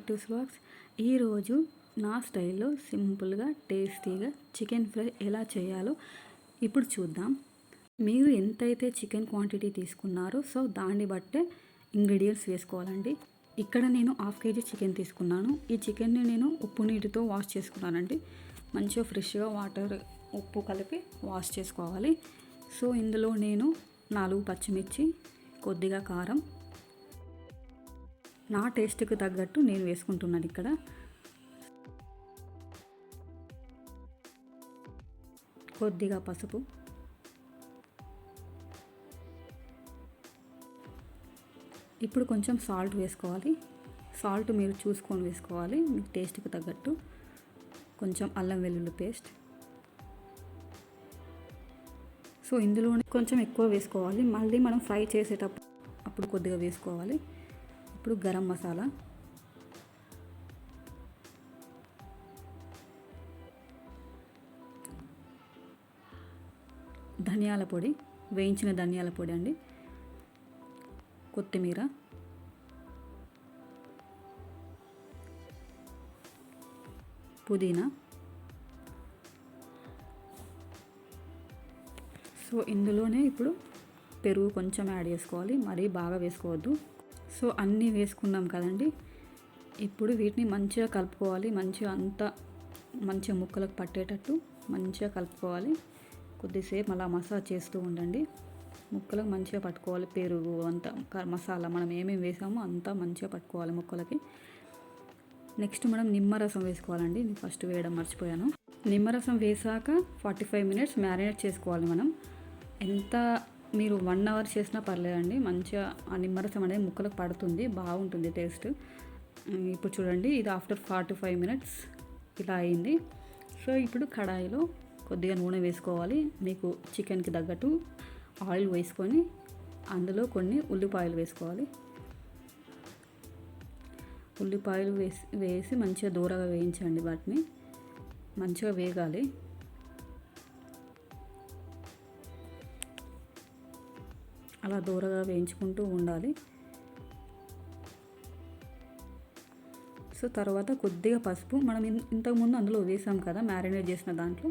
Kittu's vlogs. ఈరోజు నా స్టైల్లో సింపుల్గా టేస్టీగా చికెన్ ఫ్రై ఎలా చేయాలో ఇప్పుడు చూద్దాం. మీరు ఎంతైతే చికెన్ క్వాంటిటీ తీసుకున్నారో దాన్ని బట్టే ఇంగ్రీడియంట్స్ వేసుకోవాలండి. ఇక్కడ నేను 1/2 kg చికెన్ తీసుకున్నాను. ఈ చికెన్ని నేను ఉప్పు నీటితో వాష్ చేసుకున్నానండి. మంచిగా ఫ్రెష్గా వాటర్ ఉప్పు కలిపి వాష్ చేసుకోవాలి. ఇందులో నేను 4 పచ్చిమిర్చి, కొద్దిగా కారం, నా టేస్ట్కి తగ్గట్టు నేను వేసుకుంటున్నాను. ఇక్కడ కొద్దిగా పసుపు, ఇప్పుడు కొంచెం సాల్ట్ వేసుకోవాలి. సాల్ట్ మీరు చూసుకొని వేసుకోవాలి మీ టేస్ట్కి తగ్గట్టు. కొంచెం అల్లం వెల్లుల్లి పేస్ట్, ఇందులోనే కొంచెం ఎక్కువ వేసుకోవాలి. మళ్ళీ మనం ఫ్రై చేసేటప్పుడు కొద్దిగా వేసుకోవాలి. ఇప్పుడు గరం మసాలా, ధనియాల పొడి, వేయించిన ధనియాల పొడి అండి, కొత్తిమీర, పుదీనా. ఇందులోనే ఇప్పుడు పెరుగు కొంచెం యాడ్ చేసుకోవాలి, మరీ బాగా వేసుకోవద్దు. అన్నీ వేసుకున్నాం కదండి. ఇప్పుడు వీటిని మంచిగా కలుపుకోవాలి. మంచిగా ముక్కలకు పట్టేటట్టు మంచిగా కలుపుకోవాలి. కొద్దిసేపు అలా మసాజ్ చేస్తూ ఉండండి. ముక్కలకు మంచిగా పట్టుకోవాలి. పెరుగు అంతా మసాలా మనం ఏమేమి వేసామో అంతా మంచిగా పట్టుకోవాలి ముక్కలకి. నెక్స్ట్ మనం నిమ్మరసం వేసుకోవాలండి. నేను ఫస్ట్ వేయడం మర్చిపోయాను. నిమ్మరసం వేసాక 45 minutes మ్యారినేట్ చేసుకోవాలి. మనం ఎంత మీరు 1 hour చేసినా పర్లేదండి. మంచిగా ఆ నిమ్మరసం అనేది ముక్కలకు పడుతుంది, బాగుంటుంది టేస్ట్. ఇప్పుడు చూడండి, ఇది ఆఫ్టర్ 45 minutes ఇలా అయింది. ఇప్పుడు కడాయిలో కొద్దిగా నూనె వేసుకోవాలి. మీకు చికెన్కి తగ్గట్టు ఆయిల్ వేసుకొని అందులో కొన్ని ఉల్లిపాయలు వేసుకోవాలి. ఉల్లిపాయలు వేసి మంచిగా దూరగా వేయించండి. వాటిని మంచిగా వేగాలి. అలా దూరగా వేయించుకుంటూ ఉండాలి. తర్వాత కొద్దిగా పసుపు, మనం ఇంతకుముందు అందులో వేసాం కదా మ్యారినేట్ చేసిన దాంట్లో,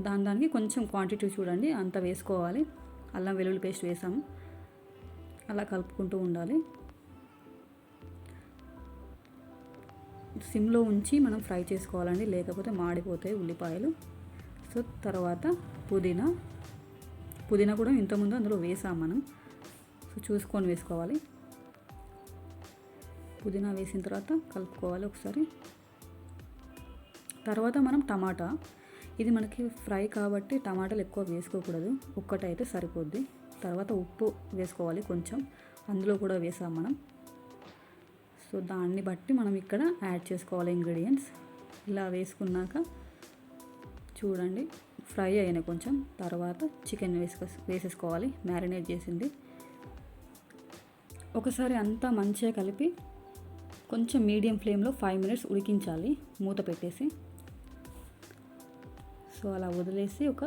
దానికి కొంచెం క్వాంటిటీ చూడండి అంత వేసుకోవాలి. అల్లం వెల్లుల్లి పేస్ట్ వేసాము. అలా కలుపుకుంటూ ఉండాలి. సిమ్లో ఉంచి మనం ఫ్రై చేసుకోవాలండి, లేకపోతే మాడిపోతాయి ఉల్లిపాయలు. తర్వాత పుదీనా కూడా ఇంతకుముందు అందులో వేసాం మనం. చూసుకొని వేసుకోవాలి. పుదీనా వేసిన తర్వాత కలుపుకోవాలి ఒకసారి. తర్వాత మనం టమాటా, ఇది మనకి ఫ్రై కాబట్టి టమాటాలు ఎక్కువ వేసుకోకూడదు, ఒక్కటైతే సరిపోద్ది. తర్వాత ఉప్పు వేసుకోవాలి కొంచెం, అందులో కూడా వేసాం మనం. దాన్ని బట్టి మనం ఇక్కడ యాడ్ చేసుకోవాలి ఇంగ్రీడియంట్స్. ఇలా వేసుకున్నాక చూడండి ఫ్రై అయిన కొంచెం, తర్వాత చికెన్ వేసేసుకోవాలి మ్యారినేట్ చేసింది. ఒకసారి అంతా మంచిగా కలిపి కొంచెం మీడియం ఫ్లేమ్లో 5 minutes ఉడికించాలి మూత పెట్టేసి. అలా వదిలేసి ఒక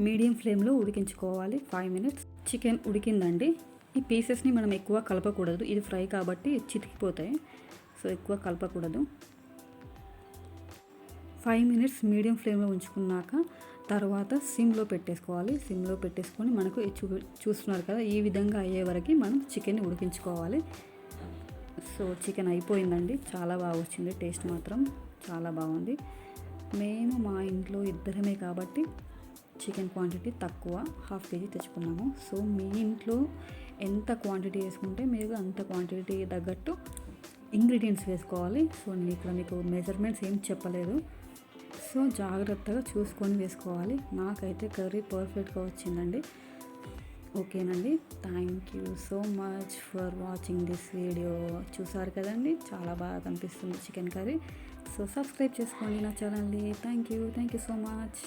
మీడియం ఫ్లేమ్లో ఉడికించుకోవాలి 5 minutes. చికెన్ ఉడికిందండి. ఈ పీసెస్ని మనం ఎక్కువ కలపకూడదు, ఇది ఫ్రై కాబట్టి చితికిపోతాయి. ఎక్కువ కలపకూడదు. 5 minutes మీడియం ఫ్లేమ్లో ఉంచుకున్నాక తర్వాత సిమ్లో పెట్టేసుకోవాలి. సిమ్లో పెట్టేసుకొని మనకు చూస్తున్నారు కదా, ఈ విధంగా అయ్యే వరకు మనం చికెన్ని ఉడికించుకోవాలి. చికెన్ అయిపోయిందండి. చాలా బాగా వచ్చింది, టేస్ట్ మాత్రం చాలా బాగుంది. మేము మా ఇంట్లో ఇద్దరమే కాబట్టి చికెన్ క్వాంటిటీ తక్కువ, 1/2 kg తెచ్చుకున్నాము. మీ ఇంట్లో ఎంత క్వాంటిటీ వేసుకుంటే మీరు అంత క్వాంటిటీ తగ్గట్టు ఇంగ్రీడియంట్స్ వేసుకోవాలి. నేను ఇక్కడ మీకు మెజర్మెంట్స్ ఏం చెప్పలేదు. జాగ్రత్తగా చూసుకొని వేసుకోవాలి. నాకైతే కర్రీ పర్ఫెక్ట్గా వచ్చిందండి. ఓకేనండి, thank you so much for watching this video. చూసారు కదండి, చాలా బాగా కనిపిస్తుంది చికెన్ కర్రీ. సబ్స్క్రైబ్ చేసుకోండి నా ఛానల్ని. Thank you so much.